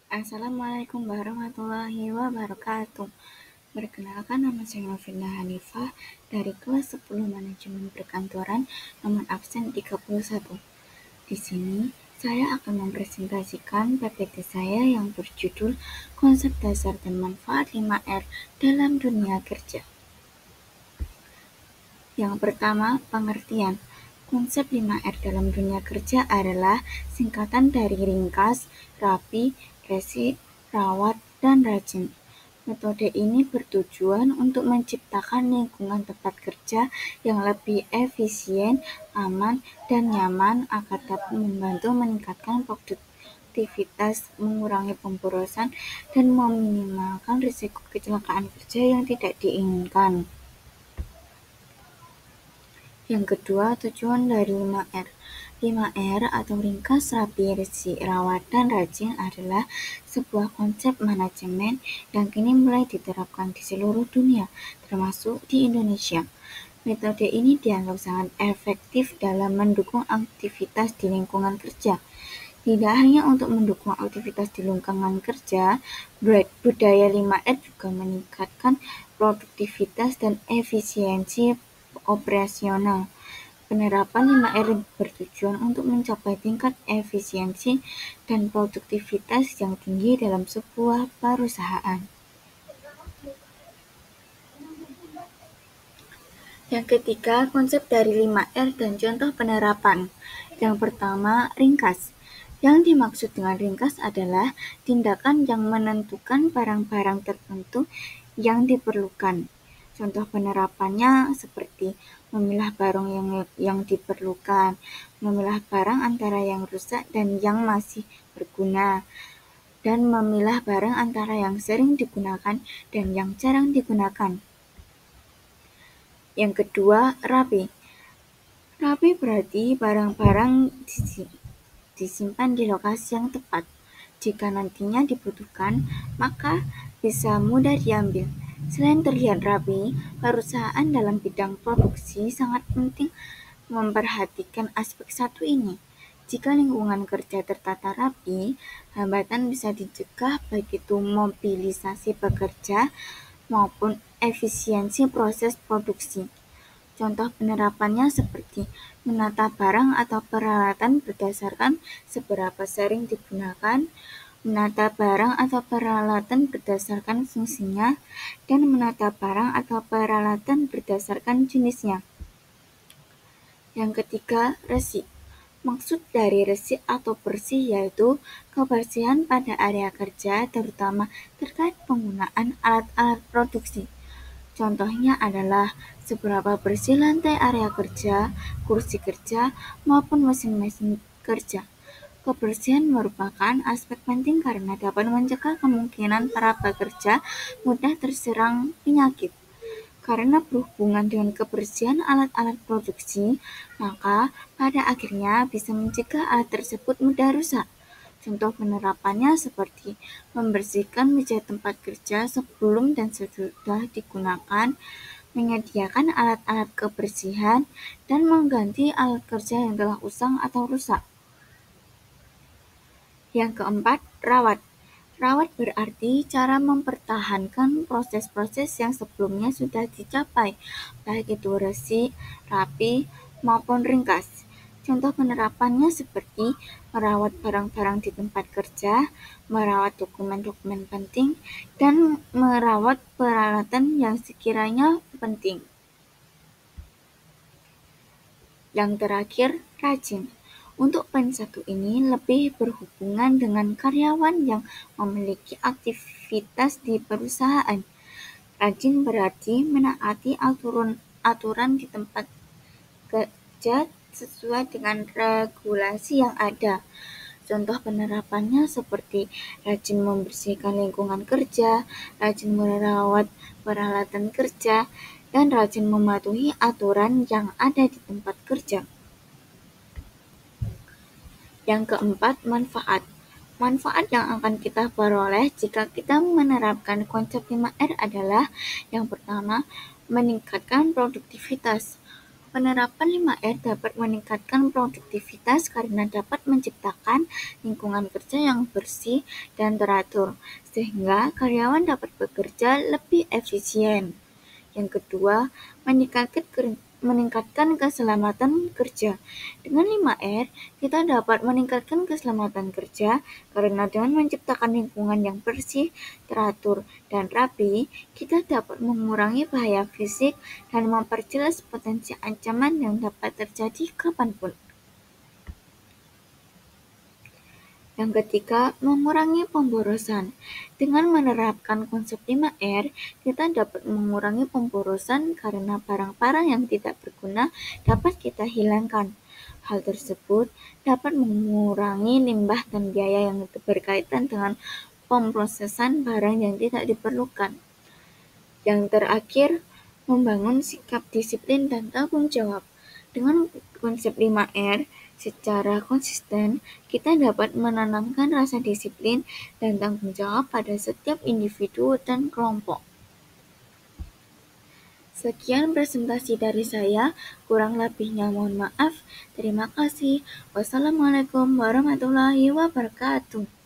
Assalamualaikum warahmatullahi wabarakatuh. Perkenalkan, nama saya Novinda Hanifah dari kelas 10 Manajemen Perkantoran nomor absen 31. Di sini saya akan mempresentasikan PPT saya yang berjudul Konsep Dasar dan Manfaat 5R dalam Dunia Kerja. Yang pertama, pengertian. Konsep 5R dalam dunia kerja adalah singkatan dari ringkas, rapi, resik, rawat, dan rajin. Metode ini bertujuan untuk menciptakan lingkungan tempat kerja yang lebih efisien, aman, dan nyaman agar dapat membantu meningkatkan produktivitas, mengurangi pemborosan, dan meminimalkan risiko kecelakaan kerja yang tidak diinginkan. Yang kedua, tujuan dari 5R. 5R atau ringkas, rapi, resik, rawat, dan rajin adalah sebuah konsep manajemen yang kini mulai diterapkan di seluruh dunia, termasuk di Indonesia. Metode ini dianggap sangat efektif dalam mendukung aktivitas di lingkungan kerja. Tidak hanya untuk mendukung aktivitas di lingkungan kerja, budaya 5R juga meningkatkan produktivitas dan efisiensi operasional. Penerapan 5R bertujuan untuk mencapai tingkat efisiensi dan produktivitas yang tinggi dalam sebuah perusahaan. Yang ketiga, konsep dari 5R dan contoh penerapan. Yang pertama, ringkas. Yang dimaksud dengan ringkas adalah tindakan yang menentukan barang-barang tertentu yang diperlukan. Contoh penerapannya seperti memilah barang yang diperlukan, memilah barang antara yang rusak dan yang masih berguna, dan memilah barang antara yang sering digunakan dan yang jarang digunakan. Yang kedua, rapi. Rapi berarti barang-barang disimpan di lokasi yang tepat. Jika nantinya dibutuhkan, maka bisa mudah diambil. Selain terlihat rapi, perusahaan dalam bidang produksi sangat penting memperhatikan aspek satu ini. Jika lingkungan kerja tertata rapi, hambatan bisa dicegah baik itu mobilisasi pekerja maupun efisiensi proses produksi. Contoh penerapannya seperti menata barang atau peralatan berdasarkan seberapa sering digunakan, menata barang atau peralatan berdasarkan fungsinya, dan menata barang atau peralatan berdasarkan jenisnya. Yang ketiga, resik. Maksud dari resik atau bersih yaitu kebersihan pada area kerja, terutama terkait penggunaan alat-alat produksi. Contohnya adalah seberapa bersih lantai area kerja, kursi kerja, maupun mesin-mesin kerja. Kebersihan merupakan aspek penting karena dapat mencegah kemungkinan para pekerja mudah terserang penyakit. Karena berhubungan dengan kebersihan alat-alat produksi, maka pada akhirnya bisa mencegah alat tersebut mudah rusak. Contoh penerapannya seperti membersihkan meja tempat kerja sebelum dan sesudah digunakan, menyediakan alat-alat kebersihan, dan mengganti alat kerja yang telah usang atau rusak. Yang keempat, rawat. Rawat berarti cara mempertahankan proses-proses yang sebelumnya sudah dicapai, baik itu resik, rapi, maupun ringkas. Contoh penerapannya seperti merawat barang-barang di tempat kerja, merawat dokumen-dokumen penting, dan merawat peralatan yang sekiranya penting. Yang terakhir, rajin. Untuk poin satu ini lebih berhubungan dengan karyawan yang memiliki aktivitas di perusahaan. Rajin berarti menaati aturan di tempat kerja sesuai dengan regulasi yang ada. Contoh penerapannya seperti rajin membersihkan lingkungan kerja, rajin merawat peralatan kerja, dan rajin mematuhi aturan yang ada di tempat kerja. Yang keempat, manfaat. Manfaat yang akan kita peroleh jika kita menerapkan konsep 5R adalah yang pertama, meningkatkan produktivitas. Penerapan 5R dapat meningkatkan produktivitas karena dapat menciptakan lingkungan kerja yang bersih dan teratur, sehingga karyawan dapat bekerja lebih efisien. Yang kedua, meningkatkan keselamatan kerja. Dengan 5R, kita dapat meningkatkan keselamatan kerja karena dengan menciptakan lingkungan yang bersih, teratur, dan rapi, kita dapat mengurangi bahaya fisik dan memperjelas potensi ancaman yang dapat terjadi kapanpun. Yang ketiga, mengurangi pemborosan. Dengan menerapkan konsep 5R, kita dapat mengurangi pemborosan karena barang-barang yang tidak berguna dapat kita hilangkan. Hal tersebut dapat mengurangi limbah dan biaya yang berkaitan dengan pemrosesan barang yang tidak diperlukan. Yang terakhir, membangun sikap disiplin dan tanggung jawab. Dengan konsep 5R, secara konsisten, kita dapat menanamkan rasa disiplin dan tanggung jawab pada setiap individu dan kelompok. Sekian presentasi dari saya, kurang lebihnya mohon maaf. Terima kasih. Wassalamualaikum warahmatullahi wabarakatuh.